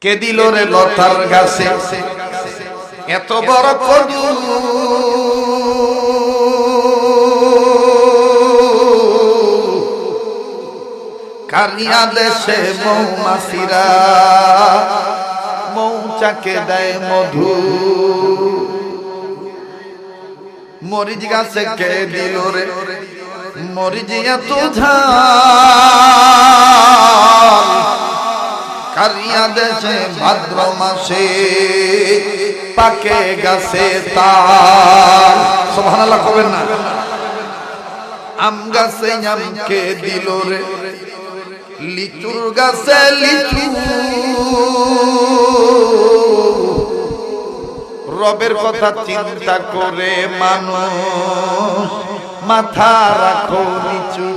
কে দিল রে লতার গাছে এত বড় কদু, কারিয়া দেশে মৌমাছিরা মৌচাকে দেয় মধু। মরিচ গাছে কে দিল রে মরিচ এত ঝাল, কারিয়া দেশে ভাদ্র মাসে পাকে গাছে তাল। সুবহানাল্লাহ কবেন না। আম গাছে আম কে দিল রে লিচুর গাছে লিচু, রবের কথা চিন্তা করে মানুষ মাথা রাখো নিচু।